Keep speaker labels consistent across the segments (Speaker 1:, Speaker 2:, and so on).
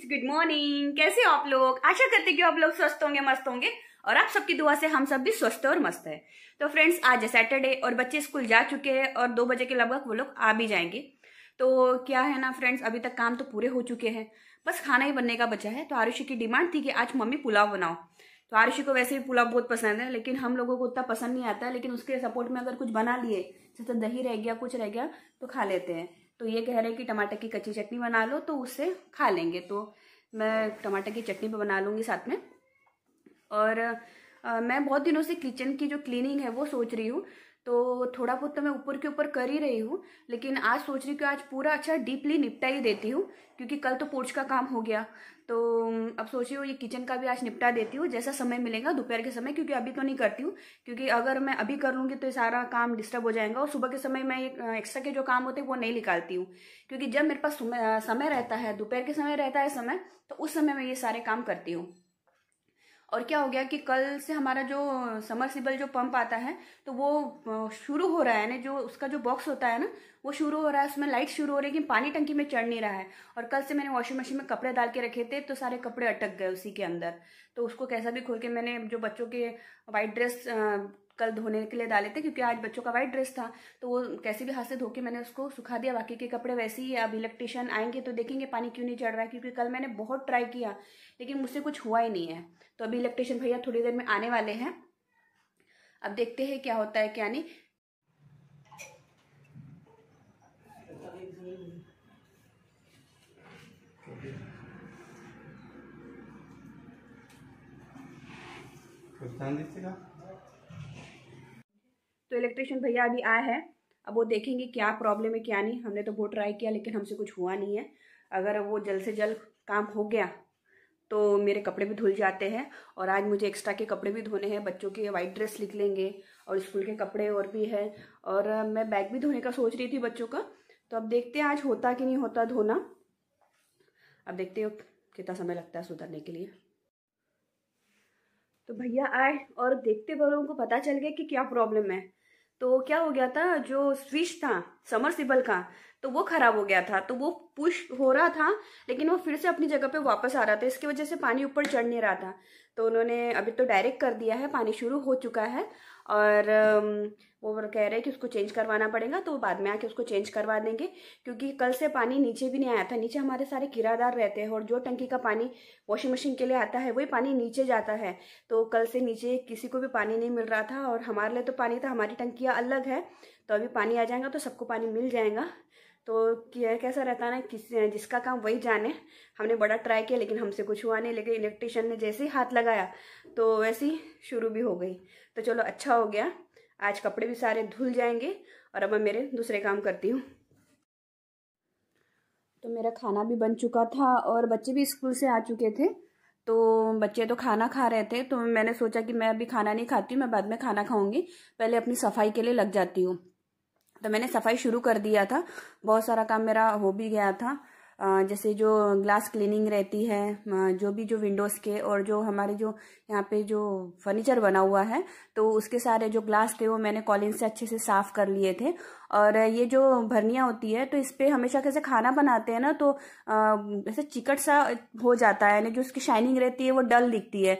Speaker 1: Good morning. कैसे हो आप लोग? आशा करते कि आप लोग स्वस्थ होंगे, मस्त होंगे और आप सबकी दुआ से हम सब भी स्वस्थ और मस्त है। तो फ्रेंड्स, आज है सैटरडे और बच्चे स्कूल जा चुके हैं और 2 बजे के लगभग वो लोग आ भी जाएंगे। तो क्या है ना फ्रेंड्स, अभी तक काम तो पूरे हो चुके हैं, बस खाना ही बनने का बचा है। तो आरुषि की डिमांड थी कि आज मम्मी पुलाव बनाओ। तो आरुषि को वैसे भी पुलाव बहुत पसंद है, लेकिन हम लोगों को उतना पसंद नहीं आता है। लेकिन उसके सपोर्ट में अगर कुछ बना लिए, जैसे दही रह गया, कुछ रह गया, तो खा लेते हैं। तो ये कह रहे हैं कि टमाटर की कच्ची चटनी बना लो तो उससे खा लेंगे। तो मैं टमाटर की चटनी बना लूँगी साथ में। और मैं बहुत दिनों से किचन की जो क्लीनिंग है वो सोच रही हूँ। तो थोड़ा बहुत तो मैं ऊपर के ऊपर कर ही रही हूँ, लेकिन आज सोच रही हूँ कि आज पूरा अच्छा डीपली निपटा ही देती हूँ, क्योंकि कल तो पोर्च का काम हो गया। तो अब सोच रही हूँ ये किचन का भी आज निपटा देती हूँ, जैसा समय मिलेगा दोपहर के समय, क्योंकि अभी तो नहीं करती हूँ। क्योंकि अगर मैं अभी कर लूँगी तो ये सारा काम डिस्टर्ब हो जाएगा और सुबह के समय मैं एक्स्ट्रा के जो काम होते हैं वो नहीं निकालती हूँ। क्योंकि जब मेरे पास समय रहता है, दोपहर के समय रहता है समय, तो उस समय मैं ये सारे काम करती हूँ। और क्या हो गया कि कल से हमारा जो समरसिबल जो पंप आता है तो वो शुरू हो रहा है ना, जो उसका जो बॉक्स होता है ना वो शुरू हो रहा है, उसमें लाइट शुरू हो रही है, लेकिन पानी टंकी में चढ़ नहीं रहा है। और कल से मैंने वॉशिंग मशीन में कपड़े डाल के रखे थे तो सारे कपड़े अटक गए उसी के अंदर। तो उसको कैसा भी खोल के मैंने जो बच्चों के वाइट ड्रेस कल धोने के लिए डाले थे, क्योंकि आज बच्चों का वाइट ड्रेस था, तो वो कैसे भी हाथ से धो के मैंने उसको सुखा दिया। बाकी के कपड़े वैसे ही। अब इलेक्ट्रिशियन आएंगे तो देखेंगे पानी क्यों नहीं चढ़ रहा है, क्योंकि कल मैंने बहुत ट्राई किया लेकिन मुझसे कुछ हुआ ही नहीं है। तो अभी इलेक्ट्रिशियन भैया थोड़ी देर में आने वाले हैं, अब देखते हैं क्या होता है क्या नहीं। तो इलेक्ट्रिशियन भैया अभी आए हैं, अब वो देखेंगे क्या प्रॉब्लम है क्या नहीं। हमने तो बहुत ट्राई किया लेकिन हमसे कुछ हुआ नहीं है। अगर वो जल्द से जल्द काम हो गया तो मेरे कपड़े भी धुल जाते हैं। और आज मुझे एक्स्ट्रा के कपड़े भी धोने हैं, बच्चों के वाइट ड्रेस लिख लेंगे और स्कूल के कपड़े और भी है। और मैं बैग भी धोने का सोच रही थी बच्चों का। तो अब देखते हैं आज होता कि नहीं होता धोना। अब देखते हो कितना समय लगता है सुधरने के लिए। तो भैया आए और देखते बड़ों को पता चल गया कि क्या प्रॉब्लम है। तो क्या हो गया था, जो स्विच था समरसिबल का तो वो खराब हो गया था। तो वो पुश हो रहा था लेकिन वो फिर से अपनी जगह पे वापस आ रहा था, इसकी वजह से पानी ऊपर चढ़ नहीं रहा था। तो उन्होंने अभी तो डायरेक्ट कर दिया है, पानी शुरू हो चुका है। और वो कह रहे हैं कि उसको चेंज करवाना पड़ेगा, तो बाद में आके उसको चेंज करवा देंगे। क्योंकि कल से पानी नीचे भी नहीं आया था। नीचे हमारे सारे किराएदार रहते हैं और जो टंकी का पानी वॉशिंग मशीन के लिए आता है वही पानी नीचे जाता है। तो कल से नीचे किसी को भी पानी नहीं मिल रहा था और हमारे लिए तो पानी था, हमारी टंकियाँ अलग है। तो अभी पानी आ जाएगा तो सबको पानी मिल जाएगा। तो कैसा रहता है ना, जिसका काम वही जाने। हमने बड़ा ट्राई किया लेकिन हमसे कुछ हुआ नहीं, लेकिन इलेक्ट्रिशियन ने जैसे ही हाथ लगाया तो वैसे ही शुरू भी हो गई। तो चलो अच्छा हो गया, आज कपड़े भी सारे धुल जाएंगे और अब मैं मेरे दूसरे काम करती हूँ। तो मेरा खाना भी बन चुका था और बच्चे भी स्कूल से आ चुके थे। तो बच्चे तो खाना खा रहे थे, तो मैंने सोचा कि मैं अभी खाना नहीं खाती हूँ, मैं बाद में खाना खाऊंगी, पहले अपनी सफाई के लिए लग जाती हूँ। तो मैंने सफाई शुरू कर दिया था, बहुत सारा काम मेरा हो भी गया था। जैसे जो ग्लास क्लीनिंग रहती है, जो भी जो विंडोज़ के और जो हमारे जो यहाँ पे जो फर्नीचर बना हुआ है तो उसके सारे जो ग्लास थे वो मैंने कॉलिन से अच्छे से साफ़ कर लिए थे। और ये जो भरनियाँ होती है तो इस पर हमेशा कैसे खाना बनाते हैं ना तो ऐसे चिकट सा हो जाता है, यानी जो उसकी शाइनिंग रहती है वो डल दिखती है।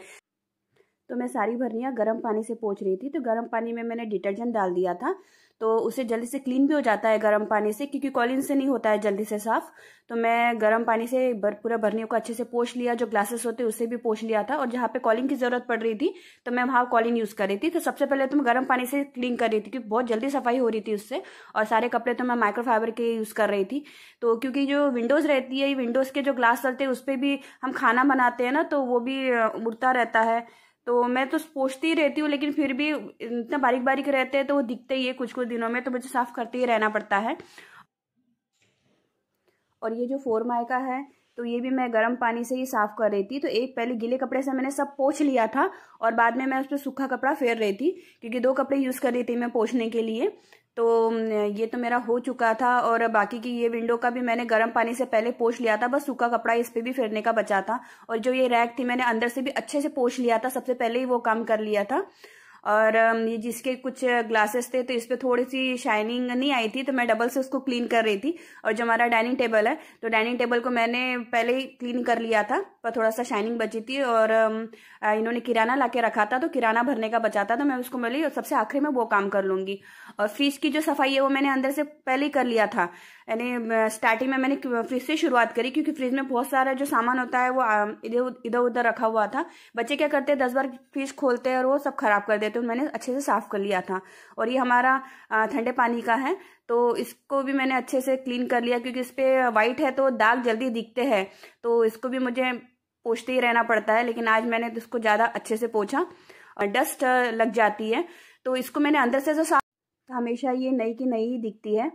Speaker 1: तो मैं सारी भरनियाँ गर्म पानी से पोंछ रही थी। तो गर्म पानी में मैंने डिटर्जेंट डाल दिया था। तो उसे जल्दी से क्लीन भी हो जाता है गर्म पानी से, क्योंकि कॉलिन से नहीं होता है जल्दी से साफ। तो मैं गर्म पानी से पूरा बर्नियों को अच्छे से पोंछ लिया, जो ग्लासेस होते उसे भी पोंछ लिया था, और जहाँ पे कॉलिन की जरूरत पड़ रही थी तो मैं वहाँ कॉलिन यूज कर रही थी। तो सबसे पहले तो मैं गर्म पानी से क्लीन कर रही थी, क्योंकि बहुत जल्दी सफाई हो रही थी उससे, और सारे कपड़े तो मैं माइक्रोफाइबर के यूज कर रही थी। तो क्योंकि जो विंडोज रहती है, विंडोज के जो ग्लास रहते हैं उस पर भी हम खाना बनाते हैं ना, तो वो भी उड़ता रहता है। तो मैं तो पोंछती ही रहती हूँ, लेकिन फिर भी इतना बारीक बारीक रहते हैं तो वो दिखते ही है कुछ कुछ दिनों में, तो मुझे साफ करते ही रहना पड़ता है। और ये जो फोरमाइका है तो ये भी मैं गर्म पानी से ही साफ कर रही थी। तो एक पहले गीले कपड़े से मैंने सब पोंछ लिया था, और बाद में मैं उस पर सूखा कपड़ा फेर रही थी, क्योंकि 2 कपड़े यूज कर रही थी मैं पोंछने के लिए। तो ये तो मेरा हो चुका था, और बाकी की ये विंडो का भी मैंने गर्म पानी से पहले पोंछ लिया था, बस सूखा कपड़ा इस पे भी फेरने का बचा था। और जो ये रैक थी मैंने अंदर से भी अच्छे से पोंछ लिया था, सबसे पहले ही वो काम कर लिया था। और ये जिसके कुछ ग्लासेस थे तो इस पे थोड़ी सी शाइनिंग नहीं आई थी, तो मैं डबल से उसको क्लीन कर रही थी। और जो हमारा डाइनिंग टेबल है, तो डाइनिंग टेबल को मैंने पहले ही क्लीन कर लिया था, पर थोड़ा सा शाइनिंग बची थी। और इन्होंने किराना ला के रखा था, तो किराना भरने का बचा था, तो मैं उसको मिली और सबसे आखिरी में वो काम कर लूंगी। और फ्रिज की जो सफाई है वो मैंने अंदर से पहले ही कर लिया था, यानी स्टार्टिंग में मैंने फ्रिज से शुरुआत करी, क्योंकि फ्रिज में बहुत सारा जो सामान होता है वो इधर उधर रखा हुआ था। बच्चे क्या करते हैं 10 बार फ्रिज खोलते हैं और वो सब खराब कर देते हैं, तो मैंने अच्छे से साफ कर लिया था। और ये हमारा ठंडे पानी का है, तो इसको भी मैंने अच्छे से क्लीन कर लिया, क्योंकि इस पे व्हाइट है तो दाग जल्दी दिखते हैं, तो इसको भी मुझे पोंछते ही रहना पड़ता है। लेकिन आज मैंने इसको ज्यादा अच्छे से पोंछा, और डस्ट लग जाती है तो इसको मैंने अंदर से जो साफ, हमेशा ये नई की नई ही दिखती है।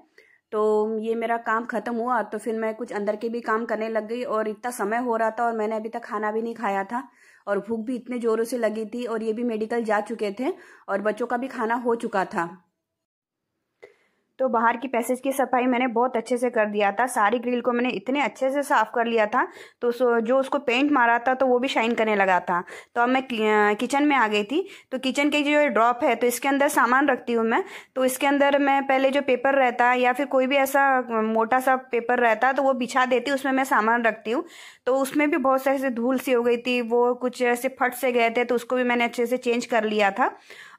Speaker 1: तो ये मेरा काम खत्म हुआ, तो फिर मैं कुछ अंदर के भी काम करने लग गई, और इतना समय हो रहा था और मैंने अभी तक खाना भी नहीं खाया था, और भूख भी इतने जोरों से लगी थी, और ये भी मेडिकल जा चुके थे, और बच्चों का भी खाना हो चुका था। तो बाहर की पैसेज की सफाई मैंने बहुत अच्छे से कर दिया था, सारी ग्रिल को मैंने इतने अच्छे से साफ कर लिया था, तो जो उसको पेंट मारा था तो वो भी शाइन करने लगा था। तो अब मैं किचन में आ गई थी। तो किचन के जो ड्रॉप है तो इसके अंदर सामान रखती हूँ मैं। तो इसके अंदर मैं पहले जो पेपर रहता है या फिर कोई भी ऐसा मोटा सा पेपर रहता है तो वो बिछा देती हूँ, उसमें मैं सामान रखती हूँ। तो उसमें भी बहुत सारी धूल सी हो गई थी, वो कुछ ऐसे फट से गए थे, तो उसको भी मैंने अच्छे से चेंज कर लिया था।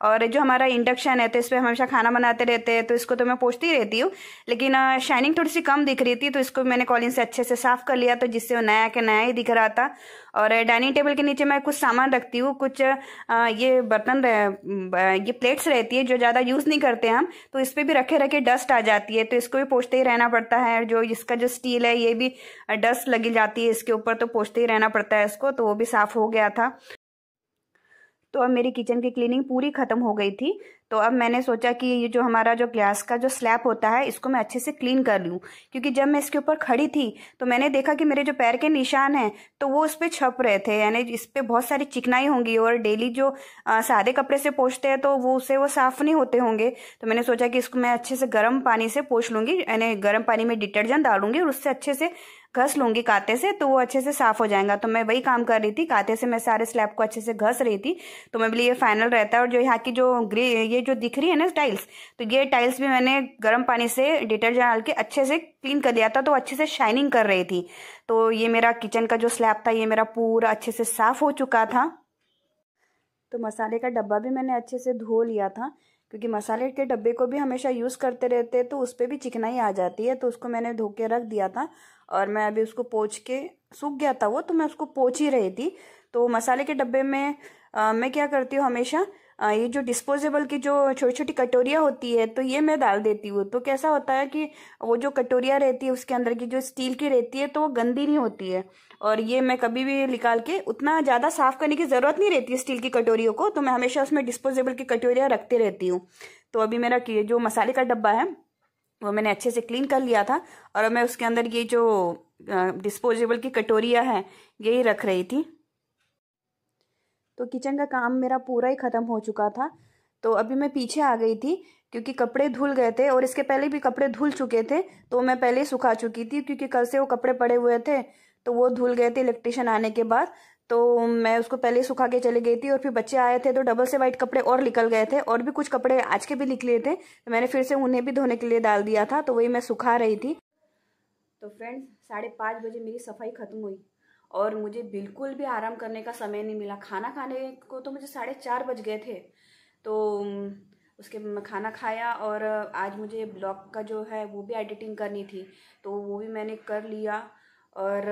Speaker 1: और जो हमारा इंडक्शन है तो इस पर हमेशा खाना बनाते रहते हैं, तो इसको तो मैं पोंछती रहती हूँ, लेकिन शाइनिंग थोड़ी सी कम दिख रही थी, तो इसको मैंने कॉलिन से अच्छे से साफ कर लिया, तो जिससे वो नया के नया ही दिख रहा था। और डाइनिंग टेबल के नीचे मैं कुछ सामान रखती हूँ, कुछ ये बर्तन ये प्लेट्स रहती है जो ज़्यादा यूज़ नहीं करते हम, तो इस पर भी रखे रखे डस्ट आ जाती है, तो इसको भी पोंछते ही रहना पड़ता है। जो इसका जो स्टील है ये भी डस्ट लगी जाती है इसके ऊपर, तो पोंछते ही रहना पड़ता है इसको, तो वो भी साफ हो गया था। तो अब मेरी किचन की क्लीनिंग पूरी खत्म हो गई थी। तो अब मैंने सोचा कि ये जो हमारा जो ग्लास का जो स्लैब होता है इसको मैं अच्छे से क्लीन कर लूँ, क्योंकि जब मैं इसके ऊपर खड़ी थी तो मैंने देखा कि मेरे जो पैर के निशान हैं तो वो उस पर छप रहे थे, यानी इस पर बहुत सारी चिकनाई होंगी, और डेली जो सादे कपड़े से पोंछते हैं तो वो साफ़ नहीं होते होंगे। तो मैंने सोचा कि इसको मैं अच्छे से गर्म पानी से पोंछ लूँगी, यानी गर्म पानी में डिटर्जेंट डालूंगी और उससे अच्छे से घस लूंगी कांटे से, तो वो अच्छे से साफ हो जाएगा। तो मैं वही काम कर रही थी, कांटे से मैं सारे स्लैब को अच्छे से घस रही थी। तो मैं बोली ये फाइनल रहता है। और जो यहाँ की जो ये जो दिख रही है ना टाइल्स, तो ये टाइल्स भी मैंने गर्म पानी से डिटर्जेंट डाल के अच्छे से क्लीन कर लिया था, तो अच्छे से शाइनिंग कर रही थी। तो ये मेरा किचन का जो स्लैब था ये मेरा पूरा अच्छे से साफ हो चुका था। तो मसाले का डब्बा भी मैंने अच्छे से धो लिया था, क्योंकि मसाले के डब्बे को भी हमेशा यूज़ करते रहते हैं तो उस पर भी चिकनाई आ जाती है, तो उसको मैंने धो के रख दिया था। और मैं अभी उसको पोंछ के, सूख गया था वो, तो मैं उसको पोंछ ही रही थी। तो मसाले के डब्बे में मैं क्या करती हूँ हमेशा, ये जो डिस्पोजेबल की जो छोटी छोटी कटोरियाँ होती है तो ये मैं डाल देती हूँ। तो कैसा होता है कि वो जो कटोरियाँ रहती है उसके अंदर की जो स्टील की रहती है तो वो गंदी नहीं होती है, और ये मैं कभी भी निकाल के, उतना ज़्यादा साफ करने की ज़रूरत नहीं रहती है स्टील की कटोरियों को, तो मैं हमेशा उसमें डिस्पोजेबल की कटोरियाँ रखती रहती हूँ। तो अभी मेरा जो मसाले का डब्बा है वो मैंने अच्छे से क्लीन कर लिया था, और मैं उसके अंदर ये जो डिस्पोजेबल की कटोरियाँ हैं यही रख रही थी। तो किचन का काम मेरा पूरा ही ख़त्म हो चुका था। तो अभी मैं पीछे आ गई थी, क्योंकि कपड़े धुल गए थे, और इसके पहले भी कपड़े धुल चुके थे, तो मैं पहले ही सुखा चुकी थी, क्योंकि कल से वो कपड़े पड़े हुए थे तो वो धुल गए थे इलेक्ट्रिशियन आने के बाद। तो मैं उसको पहले ही सुखा के चली गई थी, और फिर बच्चे आए थे तो डबल से वाइट कपड़े और निकल गए थे, और भी कुछ कपड़े आज के भी निकले थे, तो मैंने फिर से उन्हें भी धोने के लिए डाल दिया था, तो वही मैं सुखा रही थी। तो फ्रेंड्स 5:30 बजे मेरी सफाई खत्म हुई, और मुझे बिल्कुल भी आराम करने का समय नहीं मिला। खाना खाने को तो मुझे 4:30 बज गए थे। तो उसके मैं खाना खाया और आज मुझे ब्लॉग का जो है वो भी एडिटिंग करनी थी, तो वो भी मैंने कर लिया। और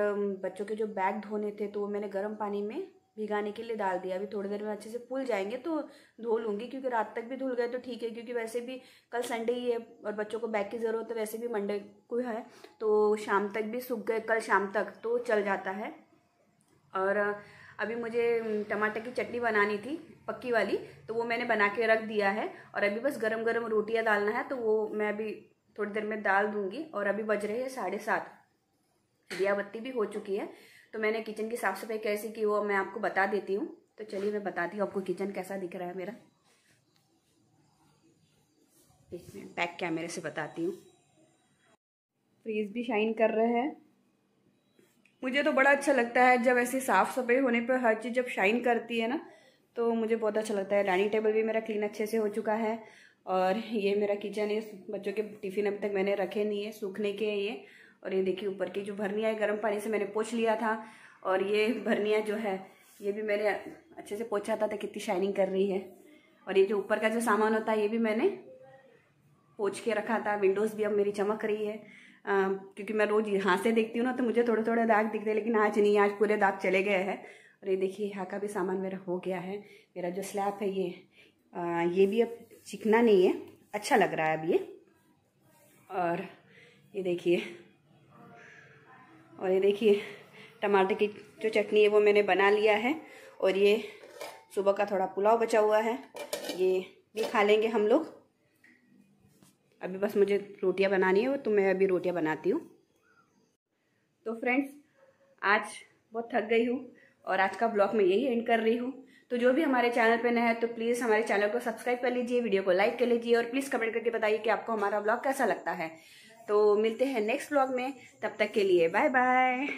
Speaker 1: बच्चों के जो बैग धोने थे तो वो मैंने गर्म पानी में भिगाने के लिए डाल दिया। अभी थोड़ी देर में अच्छे से फूल जाएंगे तो धो लूँगी, क्योंकि रात तक भी धुल गए तो ठीक है, क्योंकि वैसे भी कल संडे ही है और बच्चों को बैग की ज़रूरत है, वैसे भी मंडे को है, तो शाम तक भी सूख गए, कल शाम तक तो चल जाता है। और अभी मुझे टमाटर की चटनी बनानी थी पक्की वाली, तो वो मैंने बना के रख दिया है और अभी बस गरम गरम रोटियां डालना है, तो वो मैं अभी थोड़ी देर में डाल दूंगी। और अभी बज रहे हैं 7:30, दिया बत्ती भी हो चुकी है। तो मैंने किचन की साफ सफाई कैसी की वो मैं आपको बता देती हूँ। तो चलिए मैं बताती हूँ आपको किचन कैसा दिख रहा है मेरा। एक मिनट बैक कैमरे से बताती हूँ। फ्रीज भी शाइन कर रहे हैं। मुझे तो बड़ा अच्छा लगता है जब ऐसी साफ़ सफाई होने पर हर चीज़ जब शाइन करती है ना, तो मुझे बहुत अच्छा लगता है। डाइनिंग टेबल भी मेरा क्लीन अच्छे से हो चुका है और ये मेरा किचन है। बच्चों के टिफ़िन अभी तक मैंने रखे नहीं है, सूखने के ये। और ये देखिए ऊपर की जो भरनिया है गर्म पानी से मैंने पोंछ लिया था, और ये भरनिया जो है ये भी मैंने अच्छे से पोंछा था, तो कितनी शाइनिंग कर रही है। और ये जो ऊपर का जो सामान होता है ये भी मैंने पोंछ के रखा था। विंडोज़ भी अब मेरी चमक रही है, क्योंकि मैं रोज़ यहाँ से देखती हूँ ना, तो मुझे थोड़े थोड़े दाग दिखते हैं, लेकिन आज नहीं, आज पूरे दाग चले गए हैं। और ये देखिए यहाँ का भी सामान मेरा हो गया है। मेरा जो स्लैब है ये भी अब चिकना नहीं है, अच्छा लग रहा है अब ये। और ये देखिए टमाटर की जो चटनी है वो मैंने बना लिया है। और ये सुबह का थोड़ा पुलाव बचा हुआ है, ये भी खा लेंगे हम लोग। अभी बस मुझे रोटियां बनानी है, तो मैं अभी रोटियां बनाती हूँ। तो फ्रेंड्स आज बहुत थक गई हूँ और आज का ब्लॉग मैं यही एंड कर रही हूँ। तो जो भी हमारे चैनल पे नए हैं तो प्लीज़ हमारे चैनल को सब्सक्राइब कर लीजिए, वीडियो को लाइक कर लीजिए और प्लीज़ कमेंट करके बताइए कि आपको हमारा ब्लॉग कैसा लगता है। तो मिलते हैं नेक्स्ट ब्लॉग में, तब तक के लिए बाय बाय।